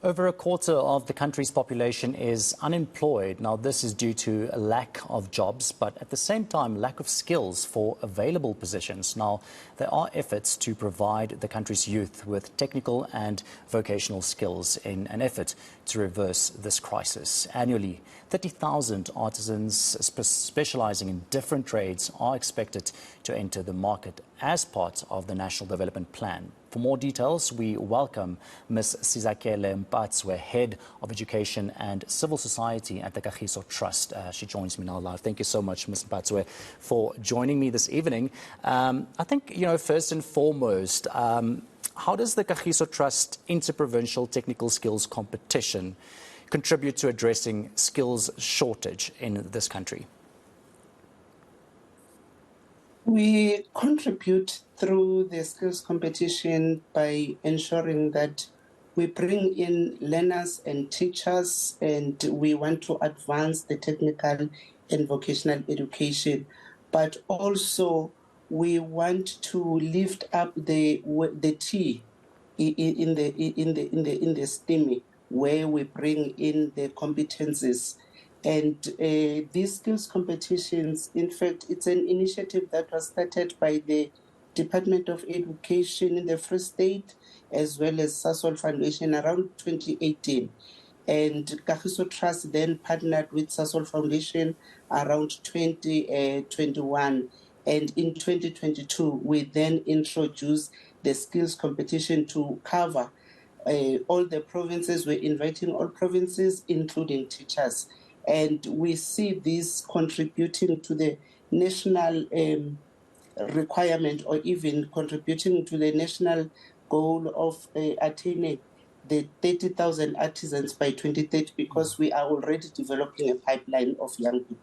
Over a quarter of the country's population is unemployed. Now, this is due to a lack of jobs, but at the same time, lack of skills for available positions. Now, there are efforts to provide the country's youth with technical and vocational skills in an effort to reverse this crisis. Annually, 30,000 artisans specialising in different trades are expected to enter the market as part of the National Development Plan. For more details, we welcome Ms. Sizakele Mpatswe, Head of Education and Civil Society at the Kagiso Trust. She joins me now live. Thank you so much, Ms. Mpatswe, for joining me this evening. I think, first and foremost, how does the Kagiso Trust Interprovincial Technical Skills Competition contribute to addressing skills shortage in this country? We contribute through the skills competition by ensuring that we bring in learners and teachers, and we want to advance the technical and vocational education. But also we want to lift up the T in the STEMI, where we bring in the competencies. And these skills competitions, in fact, it's an initiative that was started by the Department of Education in the Free State, as well as Sasol Foundation around 2018. And Kagiso Trust then partnered with Sasol Foundation around 2021. And in 2022, we then introduced the skills competition to cover all the provinces. We're inviting all provinces, including teachers. And we see this contributing to the national requirement, or even contributing to the national goal of attaining the 30,000 artisans by 2030, because we are already developing a pipeline of young people.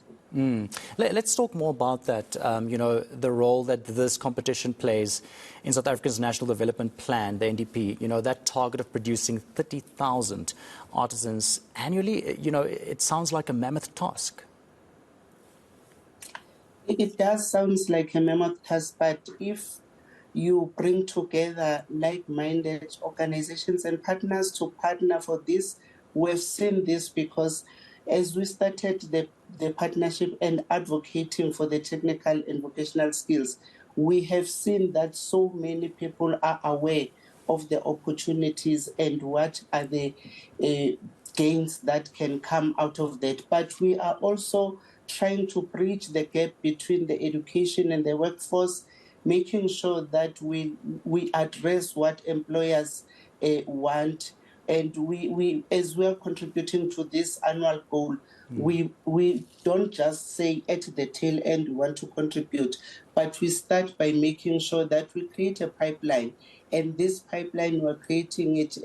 Let's talk more about that, the role that this competition plays in South Africa's National Development Plan, the NDP, that target of producing 30,000 artisans annually. It sounds like a mammoth task. It does sound like a mammoth task, but if you bring together like-minded organizations and partners to partner for this, we've seen this, because as we started the partnership and advocating for the technical and vocational skills, we have seen that so many people are aware of the opportunities and what are the gains that can come out of that. But we are also trying to bridge the gap between the education and the workforce, making sure that we address what employers want. And we as we are contributing to this annual goal, we don't just say at the tail end we want to contribute, but we start by making sure that we create a pipeline. And this pipeline, we're creating it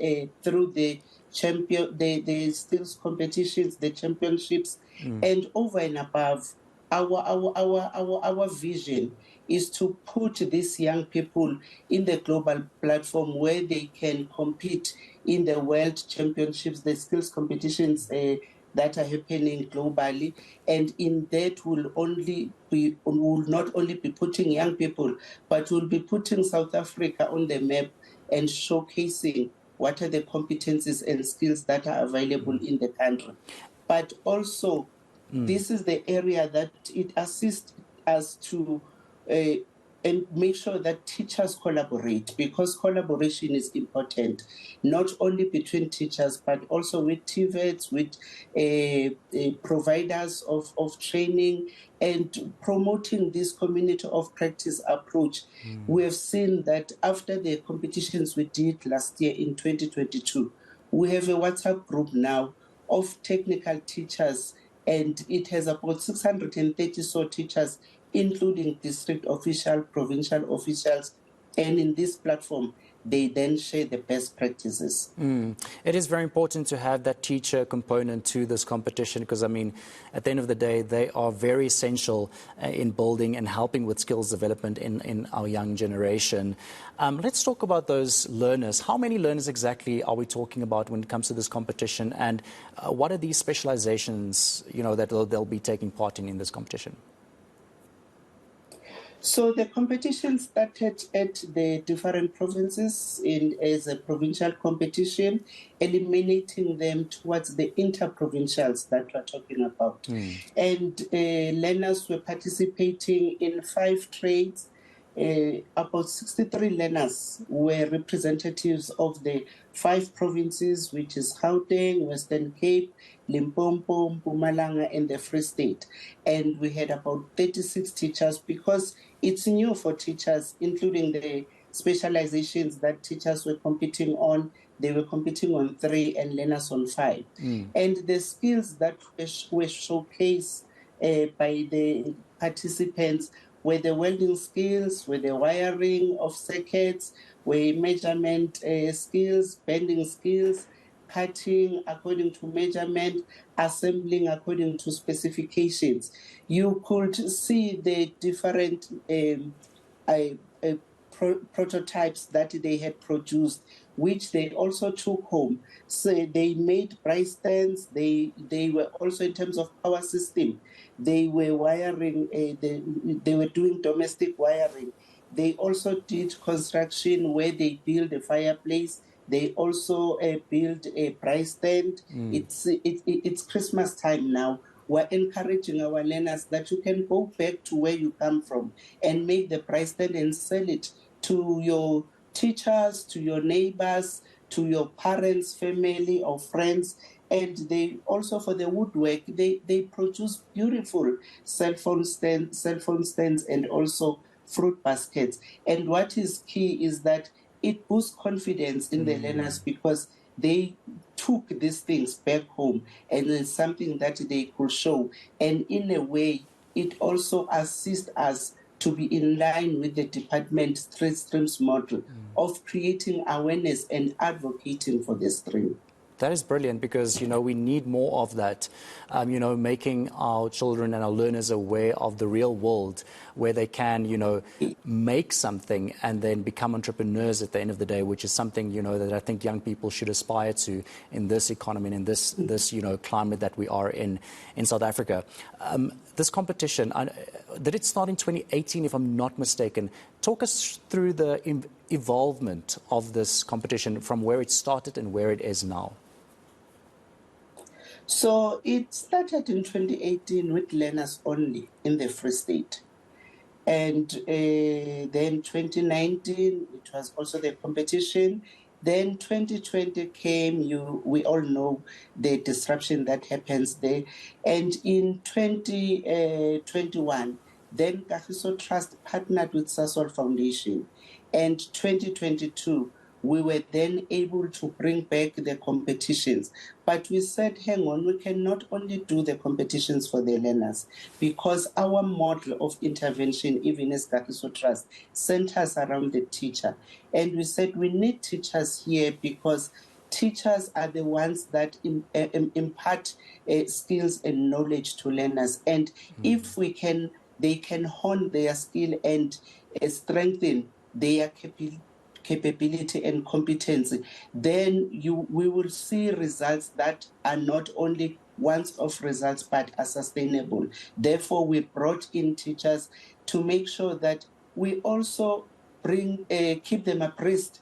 through the skills competitions, the championships, and over and above. Our vision is to put these young people in the global platform where they can compete in the world championships, the skills competitions that are happening globally. And in that, will not only be putting young people, but will be putting South Africa on the map and showcasing what are the competencies and skills that are available in the country. But also, this is the area that it assists us to and make sure that teachers collaborate, because collaboration is important, not only between teachers, but also with TVETs, with providers of training, and promoting this community of practice approach. We have seen that after the competitions we did last year in 2022, we have a WhatsApp group now of technical teachers, and it has about 630 so teachers, including district officials, provincial officials, and in this platform, they then share the best practices. It is very important to have that teacher component to this competition, because, at the end of the day, they are very essential in building and helping with skills development in our young generation. Let's talk about those learners. How many learners exactly are we talking about when it comes to this competition, and what are these specializations, that they'll be taking part in this competition? So the competition started at the different provinces as a provincial competition, eliminating them towards the interprovincials that we're talking about. And learners were participating in 5 trades. About 63 learners were representatives of the 5 provinces, which is Gauteng, Western Cape, Limpopo, Mpumalanga, and the Free State. And we had about 36 teachers because it's new for teachers, including the specializations that teachers were competing on. They were competing on 3 and learners on 5. And the skills that were showcased by the participants were the welding skills, were the wiring of circuits, were measurement skills, bending skills, cutting according to measurement, assembling according to specifications. You could see the different prototypes that they had produced, which they also took home. So they made brace stands. They were also, in terms of power system, they were wiring. They were doing domestic wiring. They also did construction where they built a fireplace. They also built a brace stand. It's Christmas time now. We're encouraging our learners that you can go back to where you come from and make the brace stand and sell it to your teachers, to your neighbors, to your parents, family, or friends. And they also, for the woodwork, they produce beautiful cell phone stands, and also fruit baskets. And what is key is that it boosts confidence in the learners because they took these things back home and it's something that they could show. And in a way, it also assists us to be in line with the department's 3 streams model of creating awareness and advocating for the stream. That is brilliant because, we need more of that, making our children and our learners aware of the real world where they can, make something and then become entrepreneurs at the end of the day, which is something, that I think young people should aspire to in this economy and in this climate that we are in South Africa. This competition, did it start in 2018, if I'm not mistaken? Talk us through the evolvement of this competition from where it started and where it is now. So it started in 2018 with learners only in the Free State. And then 2019, it was also the competition. Then 2020 came, we all know the disruption that happens there. And in 2021, then Kagiso Trust partnered with Sasol Foundation. And 2022, we were then able to bring back the competitions. But we said, hang on, we cannot only do the competitions for the learners because our model of intervention, even as Kagiso Trust, centers around the teacher. And we said we need teachers here because teachers are the ones that impart skills and knowledge to learners. And if they can hone their skill and strengthen their capability and competency, then we will see results that are not only once-off results but are sustainable. Therefore, we brought in teachers to make sure that we also keep them abreast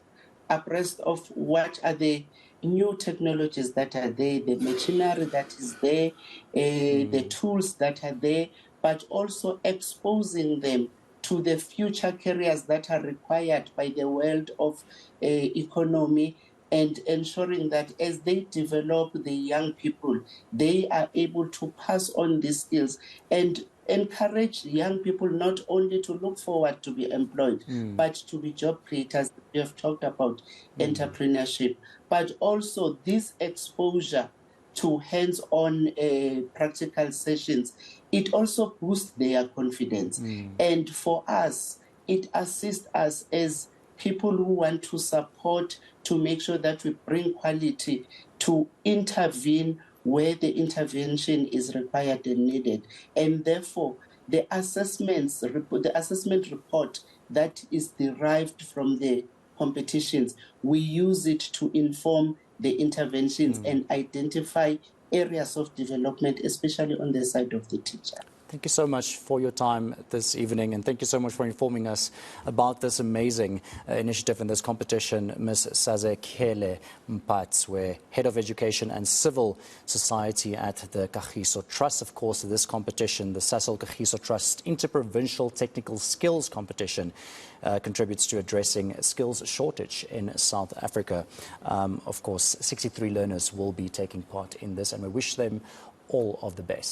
of what are the new technologies that are there, the machinery that is there, the tools that are there, but also exposing them to the future careers that are required by the world of economy, and ensuring that as they develop the young people, they are able to pass on these skills and encourage young people not only to look forward to be employed, but to be job creators. We have talked about entrepreneurship, but also this exposure to hands-on practical sessions, it also boosts their confidence. And for us, it assists us as people who want to support to make sure that we bring quality to intervene where the intervention is required and needed. And therefore, the assessment report that is derived from the competitions, we use it to inform the interventions and identify areas of development, especially on the side of the teacher. Thank you so much for your time this evening, and thank you so much for informing us about this amazing initiative and this competition. Ms. Sazekhele Mpatswe, Head of Education and Civil Society at the Kagiso Trust. Of course, this competition, the Sasol Kagiso Trust Interprovincial Technical Skills Competition, contributes to addressing skills shortage in South Africa. Of course, 63 learners will be taking part in this, and we wish them all of the best.